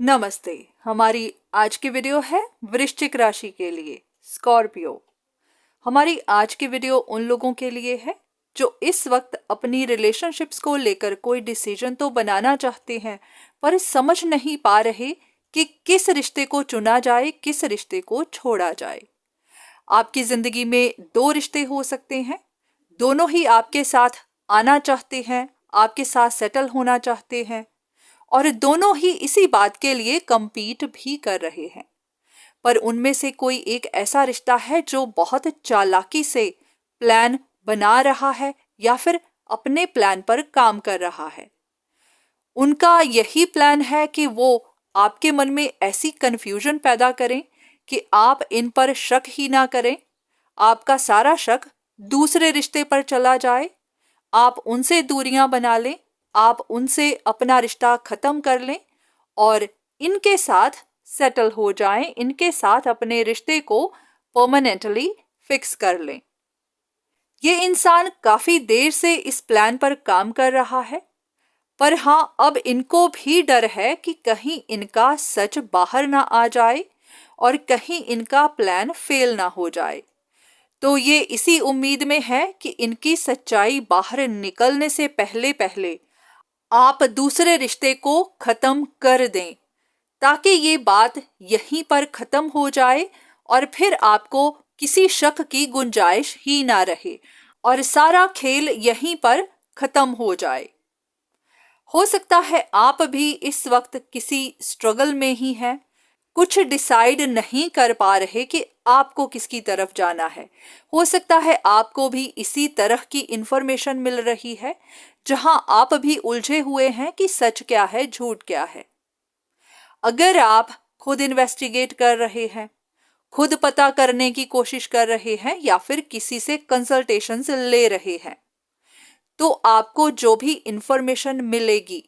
नमस्ते। हमारी आज की वीडियो है वृश्चिक राशि के लिए, स्कॉर्पियो। हमारी आज की वीडियो उन लोगों के लिए है जो इस वक्त अपनी रिलेशनशिप्स को लेकर कोई डिसीजन तो बनाना चाहते हैं, पर समझ नहीं पा रहे कि किस रिश्ते को चुना जाए, किस रिश्ते को छोड़ा जाए। आपकी जिंदगी में दो रिश्ते हो सकते हैं, दोनों ही आपके साथ आना चाहते हैं, आपके साथ सेटल होना चाहते हैं और दोनों ही इसी बात के लिए compete भी कर रहे हैं। पर उनमें से कोई एक ऐसा रिश्ता है जो बहुत चालाकी से प्लान बना रहा है या फिर अपने प्लान पर काम कर रहा है। उनका यही प्लान है कि वो आपके मन में ऐसी कंफ्यूजन पैदा करें कि आप इन पर शक ही ना करें, आपका सारा शक दूसरे रिश्ते पर चला जाए, आप उनसे दूरियां बना लें, आप उनसे अपना रिश्ता खत्म कर लें और इनके साथ सेटल हो जाएं, इनके साथ अपने रिश्ते को परमानेंटली फिक्स कर लें। ये इंसान काफी देर से इस प्लान पर काम कर रहा है, पर हाँ, अब इनको भी डर है कि कहीं इनका सच बाहर ना आ जाए और कहीं इनका प्लान फेल ना हो जाए। तो ये इसी उम्मीद में है कि इनकी सच्चाई बाहर निकलने से पहले पहले आप दूसरे रिश्ते को खत्म कर दें, ताकि ये बात यहीं पर खत्म हो जाए और फिर आपको किसी शक की गुंजाइश ही ना रहे और सारा खेल यहीं पर खत्म हो जाए। हो सकता है आप भी इस वक्त किसी स्ट्रगल में ही हैं, कुछ डिसाइड नहीं कर पा रहे कि आपको किसकी तरफ जाना है। हो सकता है आपको भी इसी तरह की इंफॉर्मेशन मिल रही है जहां आप भी उलझे हुए हैं कि सच क्या है, झूठ क्या है। अगर आप खुद इन्वेस्टिगेट कर रहे हैं, खुद पता करने की कोशिश कर रहे हैं या फिर किसी से कंसल्टेशंस ले रहे हैं, तो आपको जो भी इंफॉर्मेशन मिलेगी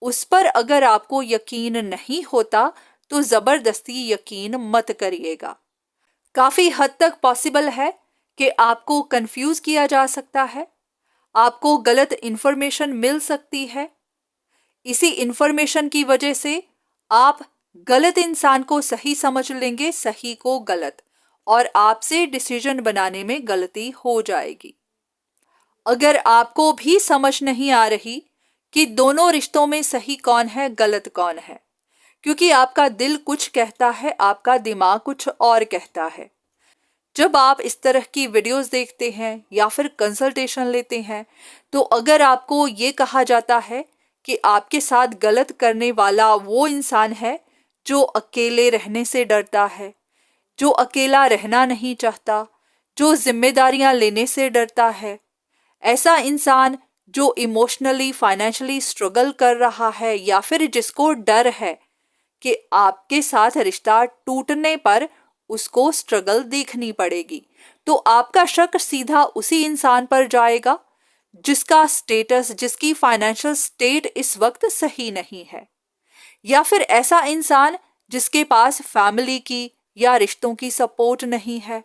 उस पर अगर आपको यकीन नहीं होता तो जबरदस्ती यकीन मत करिएगा। काफी हद तक पॉसिबल है कि आपको कंफ्यूज किया जा सकता है, आपको गलत इंफॉर्मेशन मिल सकती है। इसी इंफॉर्मेशन की वजह से आप गलत इंसान को सही समझ लेंगे, सही को गलत, और आपसे डिसीजन बनाने में गलती हो जाएगी। अगर आपको भी समझ नहीं आ रही कि दोनों रिश्तों में सही कौन है, गलत कौन है, क्योंकि आपका दिल कुछ कहता है, आपका दिमाग कुछ और कहता है। जब आप इस तरह की वीडियोस देखते हैं या फिर कंसल्टेशन लेते हैं, तो अगर आपको ये कहा जाता है कि आपके साथ गलत करने वाला वो इंसान है जो अकेले रहने से डरता है, जो अकेला रहना नहीं चाहता, जो जिम्मेदारियां लेने से डरता है, ऐसा इंसान जो इमोशनली फाइनेंशियली स्ट्रगल कर रहा है या फिर जिसको डर है कि आपके साथ रिश्ता टूटने पर उसको स्ट्रगल देखनी पड़ेगी, तो आपका शक सीधा उसी इंसान पर जाएगा जिसका स्टेटस, जिसकी फाइनेंशियल स्टेट इस वक्त सही नहीं है, या फिर ऐसा इंसान जिसके पास फैमिली की या रिश्तों की सपोर्ट नहीं है,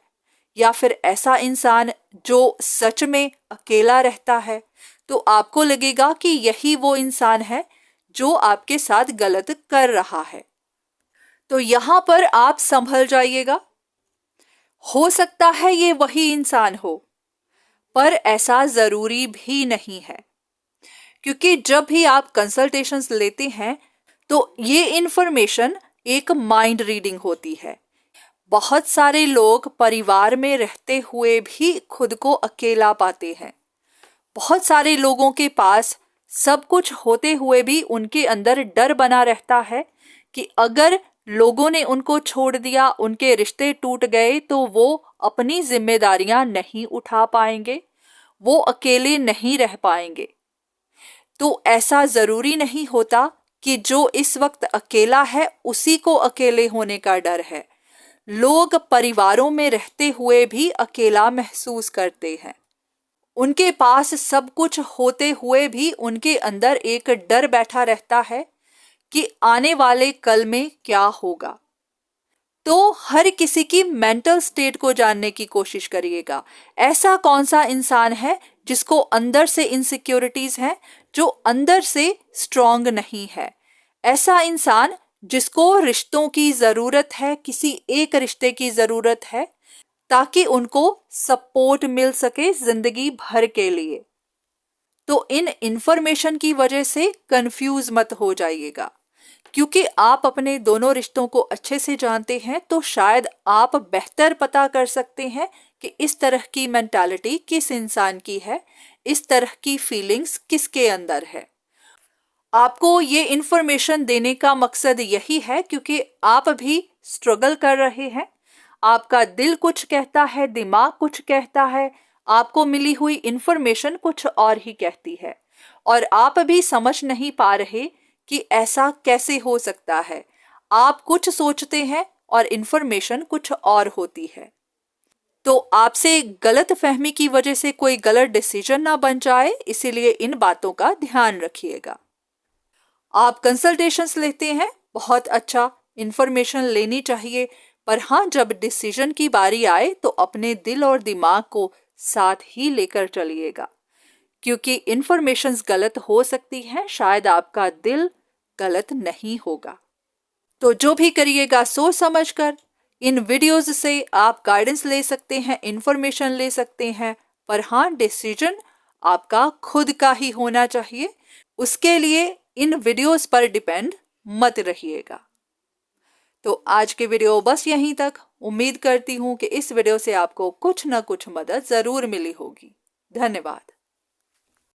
या फिर ऐसा इंसान जो सच में अकेला रहता है। तो आपको लगेगा कि यही वो इंसान है जो आपके साथ गलत कर रहा है। तो यहां पर आप संभल जाइएगा। हो सकता है ये वही इंसान हो, पर ऐसा जरूरी भी नहीं है, क्योंकि जब भी आप कंसल्टेशंस लेते हैं तो ये इंफॉर्मेशन एक माइंड रीडिंग होती है। बहुत सारे लोग परिवार में रहते हुए भी खुद को अकेला पाते हैं। बहुत सारे लोगों के पास सब कुछ होते हुए भी उनके अंदर डर बना रहता है कि अगर लोगों ने उनको छोड़ दिया, उनके रिश्ते टूट गए, तो वो अपनी जिम्मेदारियां नहीं उठा पाएंगे, वो अकेले नहीं रह पाएंगे। तो ऐसा जरूरी नहीं होता कि जो इस वक्त अकेला है उसी को अकेले होने का डर है। लोग परिवारों में रहते हुए भी अकेला महसूस करते हैं। उनके पास सब कुछ होते हुए भी उनके अंदर एक डर बैठा रहता है कि आने वाले कल में क्या होगा। तो हर किसी की मेंटल स्टेट को जानने की कोशिश करिएगा। ऐसा कौन सा इंसान है जिसको अंदर से इनसिक्योरिटीज हैं, जो अंदर से स्ट्रांग नहीं है। ऐसा इंसान जिसको रिश्तों की जरूरत है, किसी एक रिश्ते की जरूरत है ताकि उनको सपोर्ट मिल सके जिंदगी भर के लिए। तो इन इंफॉर्मेशन की वजह से कंफ्यूज मत हो जाइएगा, क्योंकि आप अपने दोनों रिश्तों को अच्छे से जानते हैं, तो शायद आप बेहतर पता कर सकते हैं कि इस तरह की मेंटालिटी किस इंसान की है, इस तरह की फीलिंग्स किसके अंदर है। आपको ये इंफॉर्मेशन देने का मकसद यही है क्योंकि आप भी स्ट्रगल कर रहे हैं। आपका दिल कुछ कहता है, दिमाग कुछ कहता है, आपको मिली हुई इंफॉर्मेशन कुछ और ही कहती है, और आप भी समझ नहीं पा रहे कि ऐसा कैसे हो सकता है। आप कुछ सोचते हैं और इंफॉर्मेशन कुछ और होती है। तो आपसे गलत फहमी की वजह से कोई गलत डिसीजन ना बन जाए, इसीलिए इन बातों का ध्यान रखिएगा। आप कंसल्टेशंस लेते हैं, बहुत अच्छा, इंफॉर्मेशन लेनी चाहिए, पर हाँ, जब डिसीजन की बारी आए तो अपने दिल और दिमाग को साथ ही लेकर चलिएगा, क्योंकि इंफॉर्मेशंस गलत हो सकती हैं, शायद आपका दिल गलत नहीं होगा। तो जो भी करिएगा सोच समझकर। इन वीडियोस से आप गाइडेंस ले सकते हैं, इंफॉर्मेशन ले सकते हैं, पर हाँ, डिसीजन आपका खुद का ही होना चाहिए। उसके लिए इन वीडियोस पर डिपेंड मत रहिएगा। तो आज के वीडियो बस यहीं तक। उम्मीद करती हूँ कि इस वीडियो से आपको कुछ ना कुछ मदद जरूर मिली होगी। धन्यवाद।